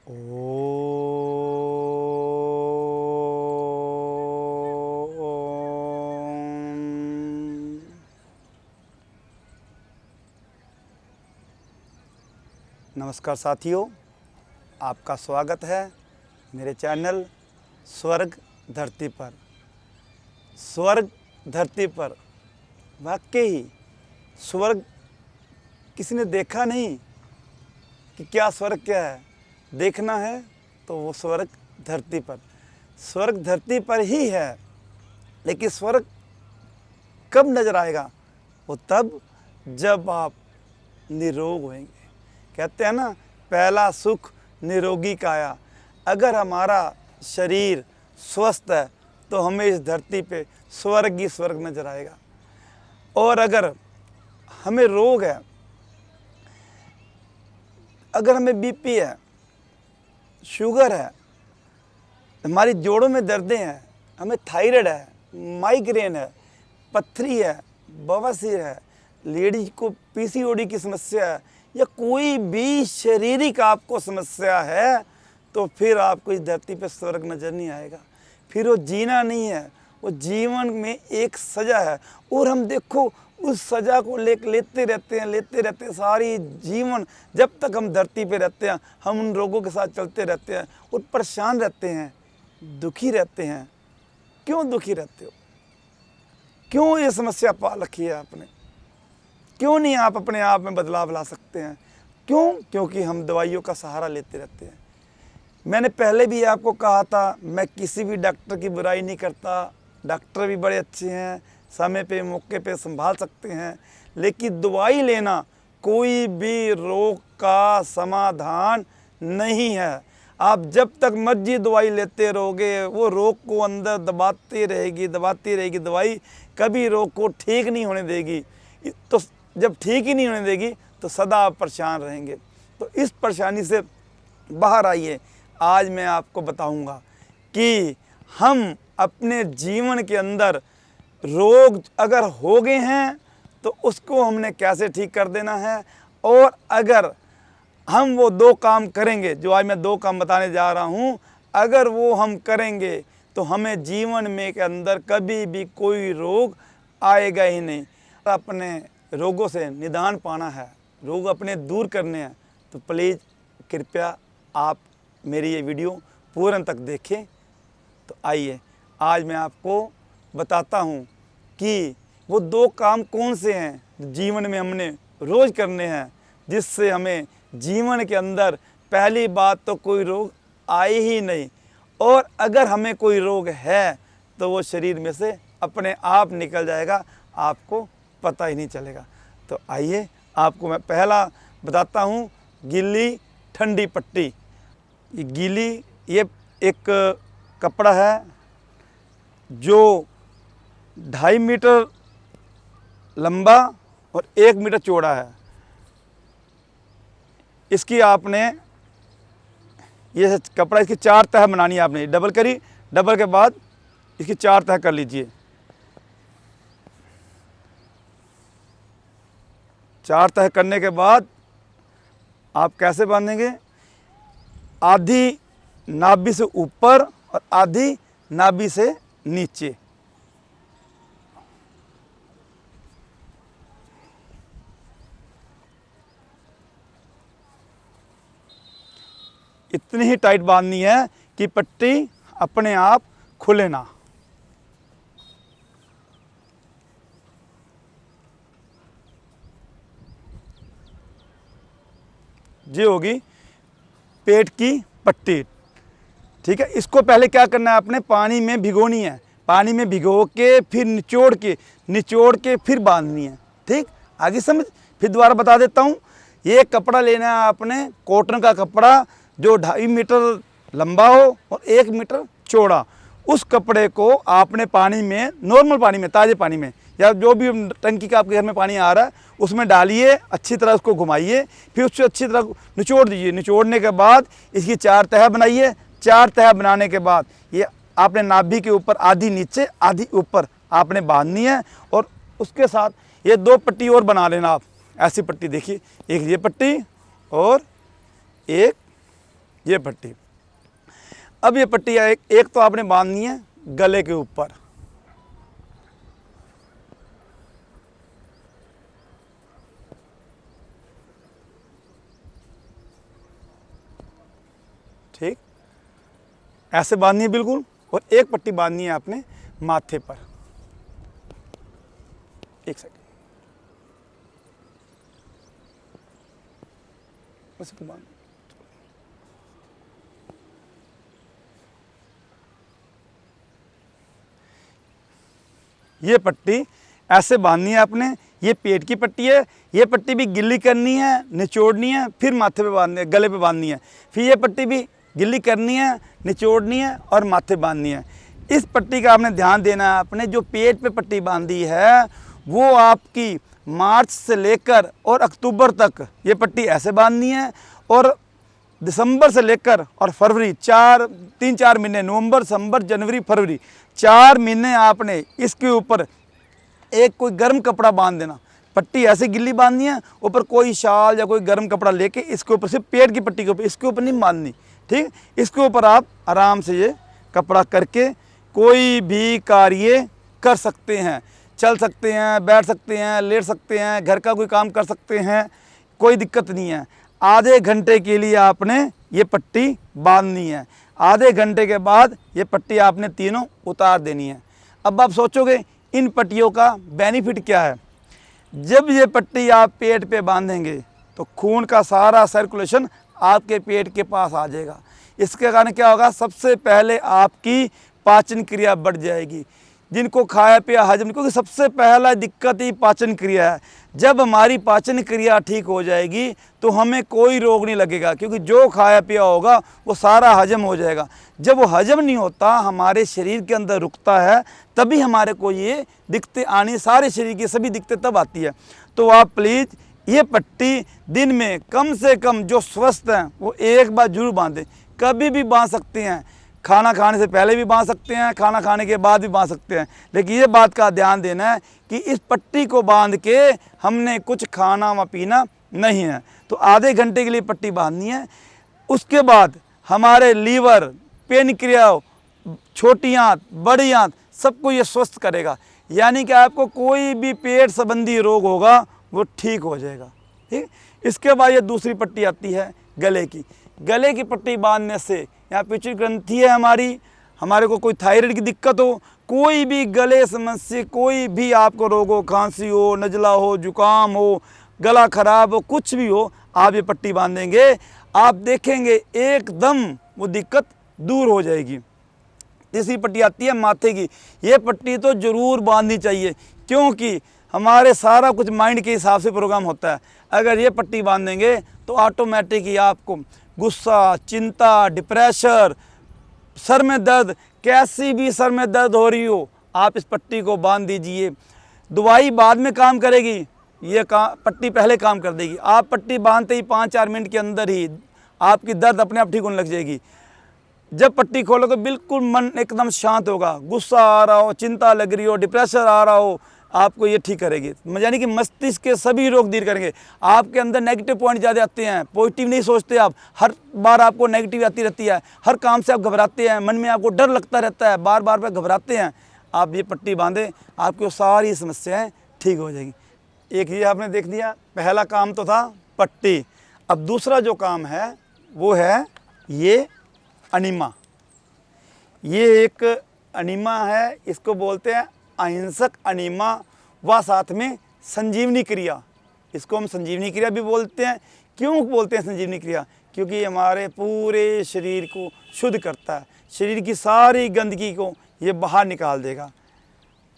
नमस्कार साथियों, आपका स्वागत है मेरे चैनल स्वर्ग धरती पर। स्वर्ग धरती पर वाकई स्वर्ग किसी ने देखा नहीं कि क्या स्वर्ग क्या है। देखना है तो वो स्वर्ग धरती पर, स्वर्ग धरती पर ही है। लेकिन स्वर्ग कब नज़र आएगा? वो तब जब आप निरोग होंगे। कहते हैं ना, पहला सुख निरोगी काया। अगर हमारा शरीर स्वस्थ है तो हमें इस धरती पे स्वर्ग ही स्वर्ग नजर आएगा। और अगर हमें रोग है, अगर हमें बीपी है, शुगर है, हमारी जोड़ों में दर्दें हैं, हमें थायराइड है, माइग्रेन है, पथरी है, बवासीर है, लेडीज को पीसीओडी की समस्या है, या कोई भी शारीरिक आपको समस्या है, तो फिर आपको इस धरती पे स्वर्ग नज़र नहीं आएगा। फिर वो जीना नहीं है, वो जीवन में एक सज़ा है। और हम देखो उस सज़ा को लेते रहते हैं सारी जीवन। जब तक हम धरती पे रहते हैं हम उन रोगों के साथ चलते रहते हैं और परेशान रहते हैं, दुखी रहते हैं। क्यों दुखी रहते हो? क्यों ये समस्या पाल रखी है आपने? क्यों नहीं आप अपने आप में बदलाव ला सकते हैं? क्यों? क्योंकि हम दवाइयों का सहारा लेते रहते हैं। मैंने पहले भी आपको कहा था, मैं किसी भी डॉक्टर की बुराई नहीं करता। डॉक्टर भी बड़े अच्छे हैं, समय पे मौके पे संभाल सकते हैं। लेकिन दवाई लेना कोई भी रोग का समाधान नहीं है। आप जब तक मर्जी दवाई लेते रहोगे, वो रोग को अंदर दबाती रहेगी दवाई, कभी रोग को ठीक नहीं होने देगी। तो जब ठीक ही नहीं होने देगी तो सदा आप परेशान रहेंगे। तो इस परेशानी से बाहर आइए। आज मैं आपको बताऊंगा कि हम अपने जीवन के अंदर रोग अगर हो गए हैं तो उसको हमने कैसे ठीक कर देना है। और अगर हम वो 2 काम करेंगे, जो आज मैं 2 काम बताने जा रहा हूँ, अगर वो हम करेंगे तो हमें जीवन में के अंदर कभी भी कोई रोग आएगा ही नहीं। अपने रोगों से निदान पाना है, रोग अपने दूर करने हैं, तो प्लीज़ कृपया आप मेरी ये वीडियो पूर्ण तक देखें। तो आइए आज मैं आपको बताता हूँ कि वो 2 काम कौन से हैं जो जीवन में हमने रोज़ करने हैं, जिससे हमें जीवन के अंदर पहली बात तो कोई रोग आए ही नहीं। और अगर हमें कोई रोग है तो वो शरीर में से अपने आप निकल जाएगा, आपको पता ही नहीं चलेगा। तो आइए आपको मैं पहला बताता हूँ, गीली ठंडी पट्टी। ये गीली, ये एक कपड़ा है जो 2.5 मीटर लंबा और 1 मीटर चौड़ा है। इसकी आपने ये कपड़ा, इसकी 4 तह बनानी है। आपने डबल करी, डबल के बाद इसकी 4 तह कर लीजिए। 4 तह करने के बाद आप कैसे बांधेंगे? आधी नाभि से ऊपर और आधी नाभि से नीचे। इतनी ही टाइट बांधनी है कि पट्टी अपने आप खुले ना। ये होगी पेट की पट्टी। ठीक है, इसको पहले क्या करना है, आपने पानी में भिगोनी है। पानी में भिगो के फिर निचोड़ के फिर बांधनी है। ठीक, आगे समझ? फिर दोबारा बता देता हूँ। ये कपड़ा लेना है आपने, कॉटन का कपड़ा, जो 2.5 मीटर लंबा हो और 1 मीटर चौड़ा। उस कपड़े को आपने पानी में, नॉर्मल पानी में, ताज़े पानी में, या जो भी टंकी का आपके घर में पानी आ रहा है उसमें डालिए, अच्छी तरह उसको घुमाइए, फिर उससे अच्छी तरह निचोड़ दीजिए। निचोड़ने के बाद इसकी 4 तह बनाइए। 4 तह बनाने के बाद ये आपने नाभि के ऊपर आधी नीचे आधी ऊपर आपने बांधनी है। और उसके साथ ये 2 पट्टी और बना लेना आप। ऐसी पट्टी देखिए, एक ये पट्टी और एक ये पट्टी। अब ये पट्टी एक तो आपने बांधनी है गले के ऊपर, ठीक, ऐसे बांधनी है बिल्कुल। और एक पट्टी बांधनी है आपने माथे पर। एक सेकंड, इसको बांध। ये पट्टी ऐसे बांधनी है आपने। ये पेट की पट्टी है। ये पट्टी भी गिल्ली करनी है, निचोड़नी है, फिर माथे पे बांधनी है, गले पे बांधनी है। फिर ये पट्टी भी गिल्ली करनी है, निचोड़नी है और माथे बांधनी है। इस पट्टी का आपने ध्यान देना है। आपने जो पेट पे पट्टी बांधी है वो आपकी मार्च से लेकर और अक्टूबर तक ये पट्टी ऐसे बांधनी है। और दिसंबर से लेकर और फरवरी, 3-4 महीने, नवंबर, दिसंबर, जनवरी, फरवरी, 4 महीने आपने इसके ऊपर एक कोई गर्म कपड़ा बांध देना। पट्टी ऐसे गिल्ली बांधनी है, ऊपर कोई शाल या कोई गर्म कपड़ा लेके इसके ऊपर, सिर्फ पेट की पट्टी के ऊपर, इसके ऊपर नहीं बांधनी, ठीक। इसके ऊपर आप आराम से ये कपड़ा करके कोई भी कार्य कर सकते हैं। चल सकते हैं, बैठ सकते हैं, लेट सकते हैं, घर का कोई काम कर सकते हैं, कोई दिक्कत नहीं है। आधे घंटे के लिए आपने ये पट्टी बांधनी है। आधे घंटे के बाद ये पट्टी आपने तीनों उतार देनी है। अब आप सोचोगे इन पट्टियों का बेनिफिट क्या है। जब ये पट्टी आप पेट पे बांधेंगे तो खून का सारा सर्कुलेशन आपके पेट के पास आ जाएगा। इसके कारण क्या होगा, सबसे पहले आपकी पाचन क्रिया बढ़ जाएगी। जिनको खाया पिया हजम, क्योंकि सबसे पहला दिक्कत ही पाचन क्रिया है। जब हमारी पाचन क्रिया ठीक हो जाएगी तो हमें कोई रोग नहीं लगेगा, क्योंकि जो खाया पिया होगा वो सारा हजम हो जाएगा। जब वो हजम नहीं होता, हमारे शरीर के अंदर रुकता है, तभी हमारे को ये दिक्कतें आनी, सारे शरीर की सभी दिक्कतें तब आती है। तो आप प्लीज़ ये पट्टी दिन में कम से कम, जो स्वस्थ हैं वो एक बार जरूर बांधें। कभी भी बांध सकते हैं, खाना खाने से पहले भी बांध सकते हैं, खाना खाने के बाद भी बांध सकते हैं। लेकिन ये बात का ध्यान देना है कि इस पट्टी को बांध के हमने कुछ खाना व पीना नहीं है। तो आधे घंटे के लिए पट्टी बांधनी है। उसके बाद हमारे लीवर, पेनक्रिया, छोटी आंत, बड़ी आंत, सबको ये स्वस्थ करेगा। यानी कि आपको कोई भी पेट संबंधी रोग होगा वो ठीक हो जाएगा, ठीक। इसके बाद ये दूसरी पट्टी आती है गले की। गले की पट्टी बांधने से, यहाँ पिछली ग्रंथि है हमारे को कोई थायराइड की दिक्कत हो, कोई भी गले समस्या, कोई भी आपको रोग हो, खांसी हो, नज़ला हो, जुकाम हो, गला खराब हो, कुछ भी हो, आप ये पट्टी बांधेंगे, आप देखेंगे एकदम वो दिक्कत दूर हो जाएगी। तीसरी पट्टी आती है माथे की। ये पट्टी तो ज़रूर बांधनी चाहिए, क्योंकि हमारे सारा कुछ माइंड के हिसाब से प्रोग्राम होता है। अगर ये पट्टी बांधेंगे तो ऑटोमेटिक ही आपको गुस्सा, चिंता, डिप्रेशन, सर में दर्द, कैसी भी सर में दर्द हो रही हो, आप इस पट्टी को बांध दीजिए। दवाई बाद में काम करेगी, ये पट्टी पहले काम कर देगी। आप पट्टी बांधते ही 5-4 मिनट के अंदर ही आपकी दर्द अपने आप ठीक होने लग जाएगी। जब पट्टी खोलोगे बिल्कुल मन एकदम शांत होगा। गुस्सा आ रहा हो, चिंता लग रही हो, डिप्रेशन आ रहा हो, आपको ये ठीक करेगी। यानी कि मस्तिष्क के सभी रोग दूर करेंगे। आपके अंदर नेगेटिव पॉइंट ज़्यादा आते हैं, पॉजिटिव नहीं सोचते आप, हर बार आपको नेगेटिव आती रहती है, हर काम से आप घबराते हैं, मन में आपको डर लगता रहता है, बार बार घबराते हैं। आप ये पट्टी बांधें, आपकी सारी समस्याएं ठीक हो जाएगी। एक ये आपने देख लिया, पहला काम तो था पट्टी। अब दूसरा जो काम है वो है ये अनीमा। ये एक अनीमा है, इसको बोलते हैं अहिंसक अनीमा व साथ में संजीवनी क्रिया। इसको हम संजीवनी क्रिया भी बोलते हैं। क्यों बोलते हैं संजीवनी क्रिया? क्योंकि ये हमारे पूरे शरीर को शुद्ध करता है, शरीर की सारी गंदगी को ये बाहर निकाल देगा।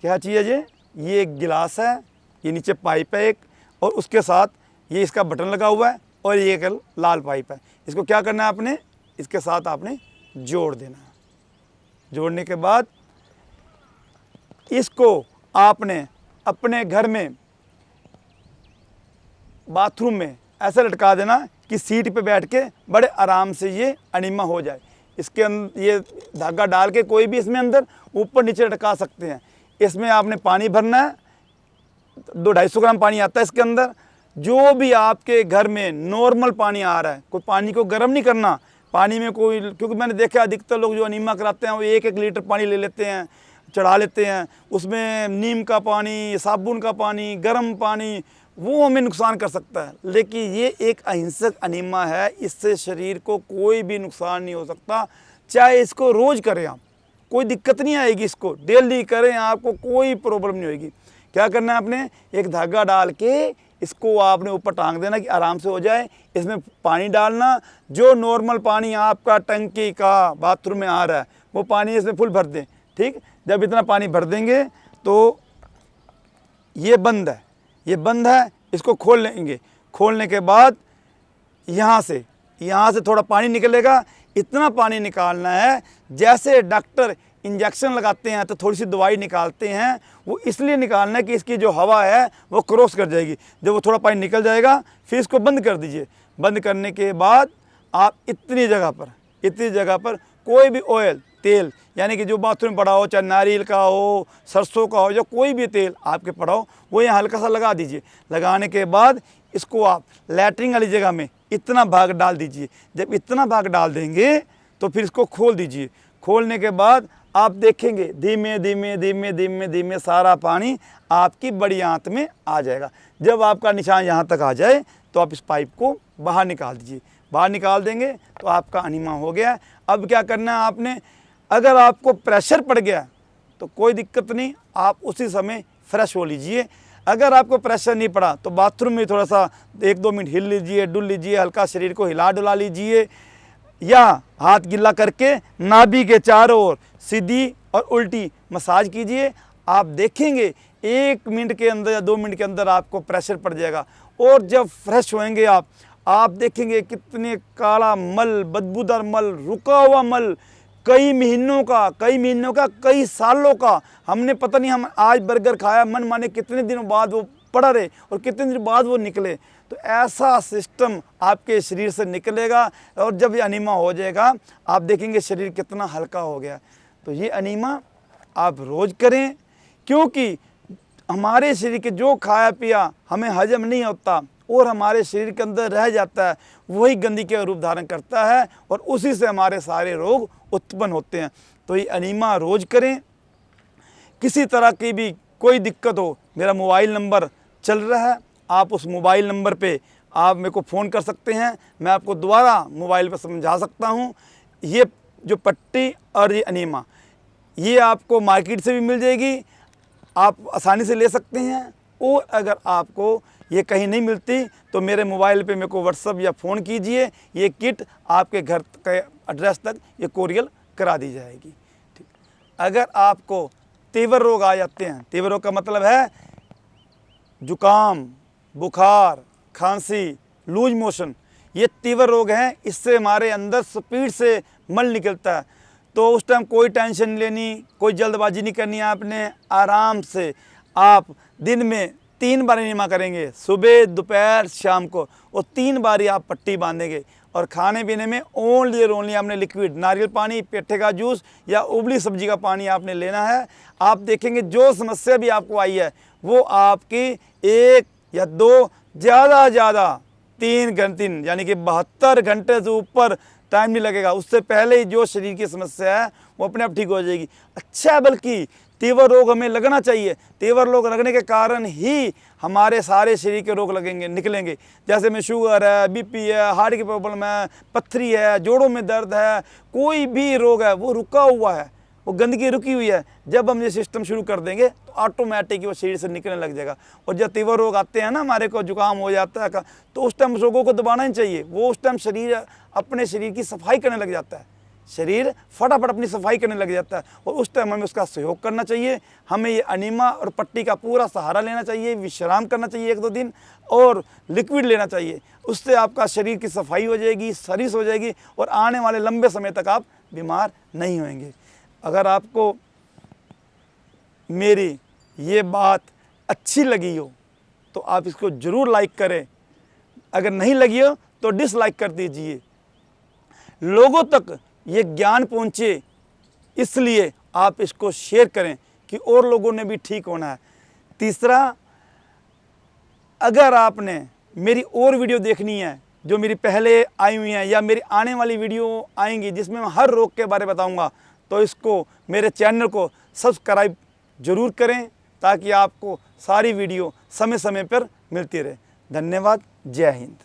क्या चीज़ है ये एक गिलास है, ये नीचे पाइप है एक, और उसके साथ ये इसका बटन लगा हुआ है, और ये एक लाल पाइप है। इसको क्या करना है आपने, इसके साथ आपने जोड़ देना है। जोड़ने के बाद इसको आपने अपने घर में बाथरूम में ऐसे लटका देना कि सीट पे बैठ के बड़े आराम से ये अनीमा हो जाए। इसके अंदर ये धागा डाल के कोई भी इसमें अंदर ऊपर नीचे लटका सकते हैं। इसमें आपने पानी भरना है, 200-250 ग्राम पानी आता है इसके अंदर। जो भी आपके घर में नॉर्मल पानी आ रहा है, कोई पानी को गर्म नहीं करना, पानी में कोई, क्योंकि मैंने देखा अधिकतर लोग जो अनीमा कराते हैं वो 1-1 लीटर पानी ले लेते हैं, चढ़ा लेते हैं, उसमें नीम का पानी, साबुन का पानी, गर्म पानी, वो हमें नुकसान कर सकता है। लेकिन ये एक अहिंसक अनीमा है, इससे शरीर को कोई भी नुकसान नहीं हो सकता। चाहे इसको रोज़ करें आप, कोई दिक्कत नहीं आएगी, इसको डेली करें आपको कोई प्रॉब्लम नहीं होगी। क्या करना है आपने, एक धागा डाल के इसको आपने ऊपर टांग देना कि आराम से हो जाए। इसमें पानी डालना, जो नॉर्मल पानी आपका टंकी का बाथरूम में आ रहा है वो पानी इसमें फुल भर दें। ठीक, जब इतना पानी भर देंगे तो ये बंद है, ये बंद है, इसको खोल लेंगे। खोलने के बाद यहाँ से थोड़ा पानी निकलेगा। इतना पानी निकालना है जैसे डॉक्टर इंजेक्शन लगाते हैं तो थोड़ी सी दवाई निकालते हैं, वो इसलिए निकालना है कि इसकी जो हवा है वो क्रॉस कर जाएगी। जब वो थोड़ा पानी निकल जाएगा फिर इसको बंद कर दीजिए। बंद करने के बाद आप इतनी जगह पर कोई भी ऑयल, तेल, यानी कि जो बाथरूम में पड़ा हो, चाहे नारियल का हो, सरसों का हो, या कोई भी तेल आपके पड़ा हो, वो यहाँ हल्का सा लगा दीजिए। लगाने के बाद इसको आप लैट्रिन वाली जगह में इतना भाग डाल दीजिए। जब इतना भाग डाल देंगे तो फिर इसको खोल दीजिए। खोलने के बाद आप देखेंगे धीमे धीमे सारा पानी आपकी बड़ी आंत में आ जाएगा। जब आपका निशान यहाँ तक आ जाए तो आप इस पाइप को बाहर निकाल दीजिए। बाहर निकाल देंगे तो आपका अनीमा हो गया। अब क्या करना है आपने, अगर आपको प्रेशर पड़ गया तो कोई दिक्कत नहीं, आप उसी समय फ्रेश हो लीजिए। अगर आपको प्रेशर नहीं पड़ा तो बाथरूम में थोड़ा सा 1-2 मिनट हिल लीजिए, डुल लीजिए, हल्का शरीर को हिला डुला लीजिए, या हाथ गिल्ला करके नाभि के चारों ओर सीधी और उल्टी मसाज कीजिए। आप देखेंगे 1 मिनट के अंदर या 2 मिनट के अंदर आपको प्रेशर पड़ जाएगा। और जब फ्रेश होएंगे आप देखेंगे कितने काला मल, बदबूदार मल, रुका हुआ मल, कई महीनों का, कई सालों का, हमने पता नहीं, हम आज बर्गर खाया, मन माने कितने दिनों बाद वो पड़ा रहे और कितने दिन बाद वो निकले। तो ऐसा सिस्टम आपके शरीर से निकलेगा और जब ये अनीमा हो जाएगा आप देखेंगे शरीर कितना हल्का हो गया। तो ये अनीमा आप रोज़ करें, क्योंकि हमारे शरीर के जो खाया पिया हमें हजम नहीं होता और हमारे शरीर के अंदर रह जाता है, वही गंदगी का रूप धारण करता है और उसी से हमारे सारे रोग उत्पन्न होते हैं। तो ये अनीमा रोज़ करें। किसी तरह की भी कोई दिक्कत हो, मेरा मोबाइल नंबर चल रहा है, आप उस मोबाइल नंबर पे आप मेरे को फ़ोन कर सकते हैं, मैं आपको दोबारा मोबाइल पर समझा सकता हूँ। ये जो पट्टी और ये अनीमा, ये आपको मार्केट से भी मिल जाएगी, आप आसानी से ले सकते हैं। और अगर आपको ये कहीं नहीं मिलती तो मेरे मोबाइल पे मेरे को व्हाट्सअप या फ़ोन कीजिए, ये किट आपके घर के एड्रेस तक ये कोरियर करा दी जाएगी। ठीक, अगर आपको तीव्र रोग आ जाते हैं, तीव्र रोग का मतलब है जुकाम, बुखार, खांसी, लूज मोशन, ये तीव्र रोग हैं। इससे हमारे अंदर स्पीड से मल निकलता है। तो उस टाइम कोई टेंशन नहीं लेनी, कोई जल्दबाजी नहीं करनी है आपने। आराम से आप दिन में 3 बार अनीमा करेंगे, सुबह, दोपहर, शाम को, और 3 बार ही आप पट्टी बांधेंगे। और खाने पीने में ओनली और ओनली आपने लिक्विड, नारियल पानी, पेठे का जूस या उबली सब्जी का पानी आपने लेना है। आप देखेंगे जो समस्या भी आपको आई है वो आपकी 1 या 2, ज़्यादा 3 घंटे, यानी कि 72 घंटे से ऊपर टाइम नहीं लगेगा। उससे पहले ही जो शरीर की समस्या है वो अपने आप ठीक हो जाएगी। अच्छा, बल्कि तीव्र रोग हमें लगना चाहिए। तीव्र रोग लगने के कारण ही हमारे सारे शरीर के रोग निकलेंगे। जैसे में शुगर है, बीपी है, हार्ट की प्रॉब्लम है, पथरी है, जोड़ों में दर्द है, कोई भी रोग है वो रुका हुआ है, वो गंदगी रुकी हुई है। जब हम ये सिस्टम शुरू कर देंगे तो ऑटोमेटिक वो शरीर से निकलने लग जाएगा। और जब तीव्र रोग आते हैं ना, हमारे को जुकाम हो जाता है, तो उस टाइम उस रोगों को दबाना ही चाहिए। वो उस टाइम शरीर अपने शरीर की सफाई करने लग जाता है, शरीर फटाफट अपनी सफाई करने लग जाता है। और उस टाइम हमें उसका सहयोग करना चाहिए। हमें ये अनीमा और पट्टी का पूरा सहारा लेना चाहिए, विश्राम करना चाहिए 1-2 दिन, और लिक्विड लेना चाहिए। उससे आपका शरीर की सफाई हो जाएगी, सर्विस हो जाएगी, और आने वाले लंबे समय तक आप बीमार नहीं होंगे। अगर आपको मेरी ये बात अच्छी लगी हो तो आप इसको ज़रूर लाइक करें, अगर नहीं लगी हो तो डिसलाइक कर दीजिए। लोगों तक ये ज्ञान पहुँचे इसलिए आप इसको शेयर करें कि और लोगों ने भी ठीक होना है। तीसरा, अगर आपने मेरी और वीडियो देखनी है जो मेरी पहले आई हुई हैं या मेरी आने वाली वीडियो आएंगी जिसमें मैं हर रोग के बारे में बताऊंगा, तो इसको मेरे चैनल को सब्सक्राइब ज़रूर करें ताकि आपको सारी वीडियो समय समय पर मिलती रहे। धन्यवाद। जय हिंद।